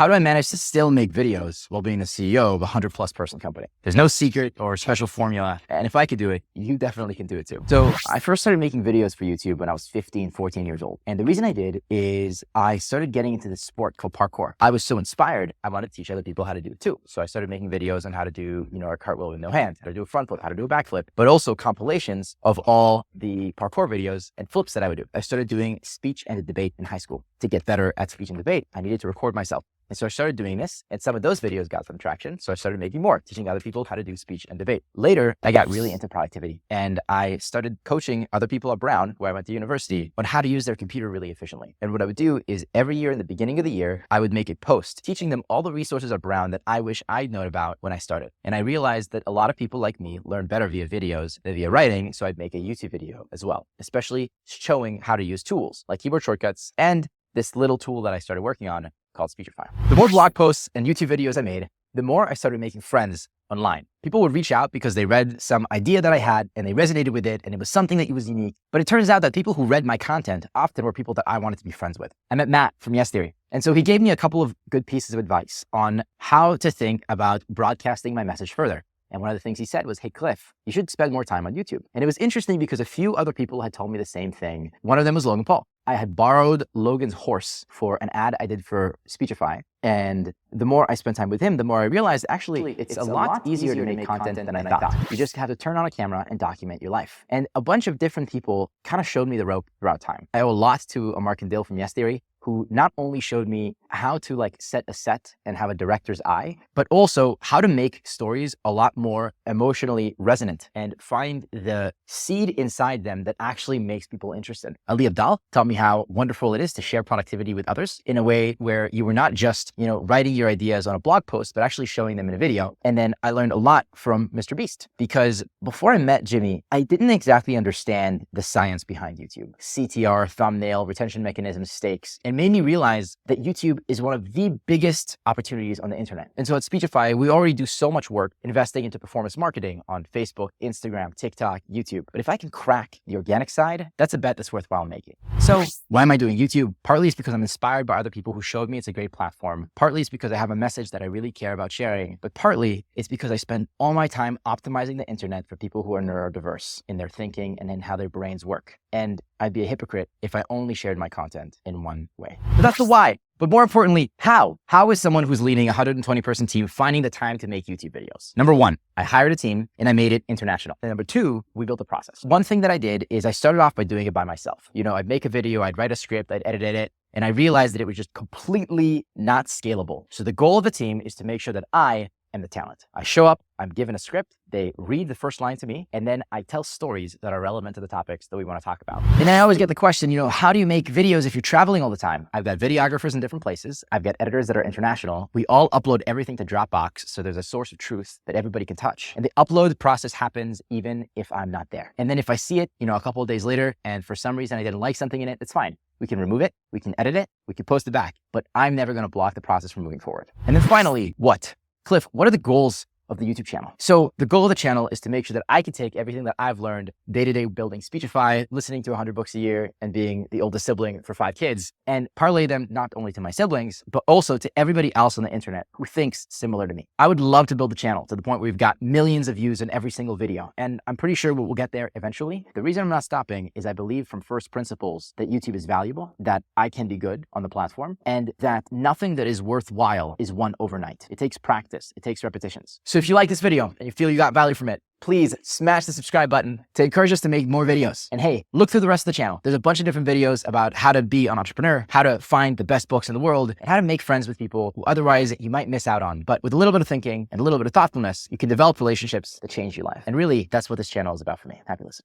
How do I manage to still make videos while being the CEO of a 100+ person company? There's no secret or special formula. And if I could do it, you definitely can do it too. So I first started making videos for YouTube when I was 15, 14 years old. And the reason I did is I started getting into this sport called parkour. I was so inspired, I wanted to teach other people how to do it too. So I started making videos on how to do, a cartwheel with no hands, how to do a front flip, how to do a backflip, but also compilations of all the parkour videos and flips that I would do. I started doing speech and debate in high school. To get better at speech and debate, I needed to record myself. And so I started doing this, and some of those videos got some traction. So I started making more, teaching other people how to do speech and debate. Later, I got really into productivity, and I started coaching other people at Brown, where I went to university, on how to use their computer really efficiently. And what I would do is every year in the beginning of the year, I would make a post teaching them all the resources at Brown that I wish I'd known about when I started. And I realized that a lot of people like me learn better via videos than via writing, so I'd make a YouTube video as well, especially showing how to use tools like keyboard shortcuts and this little tool that I started working on called Speechify. The more blog posts and YouTube videos I made, the more I started making friends online. People would reach out because they read some idea that I had and they resonated with it and it was something that was unique. But it turns out that people who read my content often were people that I wanted to be friends with. I met Matt from Yes Theory. And so he gave me a couple of good pieces of advice on how to think about broadcasting my message further. And one of the things he said was, hey, Cliff, you should spend more time on YouTube. And it was interesting because a few other people had told me the same thing. One of them was Logan Paul. I had borrowed Logan's horse for an ad I did for Speechify. And the more I spent time with him, the more I realized actually it's a lot easier to make content than I thought. You just have to turn on a camera and document your life. And a bunch of different people kind of showed me the rope throughout time. I owe a lot to Mark and Dale from Yes Theory, who not only showed me how to set a set and have a director's eye, but also how to make stories a lot more emotionally resonant and find the seed inside them that actually makes people interested. Ali Abdal taught me how wonderful it is to share productivity with others in a way where you were not just, writing your ideas on a blog post, but actually showing them in a video. And then I learned a lot from Mr. Beast, because before I met Jimmy, I didn't exactly understand the science behind YouTube. CTR, thumbnail, retention mechanisms, stakes. It made me realize that YouTube is one of the biggest opportunities on the internet. And so at Speechify, we already do so much work investing into performance marketing on Facebook, Instagram, TikTok, YouTube. But if I can crack the organic side, that's a bet that's worthwhile making. So why am I doing YouTube? Partly it's because I'm inspired by other people who showed me it's a great platform. Partly it's because I have a message that I really care about sharing. But partly it's because I spend all my time optimizing the internet for people who are neurodiverse in their thinking and in how their brains work. And I'd be a hypocrite if I only shared my content in one way. But that's the why. But more importantly, how? How is someone who's leading a 120-person team finding the time to make YouTube videos? Number one, I hired a team and I made it international. And number two, we built a process. One thing that I did is I started off by doing it by myself. I'd make a video, I'd write a script, I'd edit it, and I realized that it was just completely not scalable. So the goal of the team is to make sure that I am the talent. I show up, I'm given a script, they read the first line to me, and then I tell stories that are relevant to the topics that we want to talk about. And I always get the question, how do you make videos if you're traveling all the time? I've got videographers in different places. I've got editors that are international. We all upload everything to Dropbox, so there's a source of truth that everybody can touch. And the upload process happens even if I'm not there. And then if I see it, a couple of days later, and for some reason I didn't like something in it, it's fine. We can remove it, we can edit it, we can post it back, but I'm never going to block the process from moving forward. And then finally, what? Cliff, what are the goals of the YouTube channel? So the goal of the channel is to make sure that I can take everything that I've learned day-to-day building Speechify, listening to 100 books a year, and being the oldest sibling for 5 kids, and parlay them not only to my siblings, but also to everybody else on the internet who thinks similar to me. I would love to build the channel to the point where we've got millions of views in every single video, and I'm pretty sure we'll get there eventually. The reason I'm not stopping is I believe from first principles that YouTube is valuable, that I can be good on the platform, and that nothing that is worthwhile is won overnight. It takes practice, it takes repetitions. So if you like this video and you feel you got value from it, please smash the subscribe button to encourage us to make more videos. And hey, look through the rest of the channel. There's a bunch of different videos about how to be an entrepreneur, how to find the best books in the world, and how to make friends with people who otherwise you might miss out on. But with a little bit of thinking and a little bit of thoughtfulness, you can develop relationships that change your life. And really, that's what this channel is about for me. Happy listening.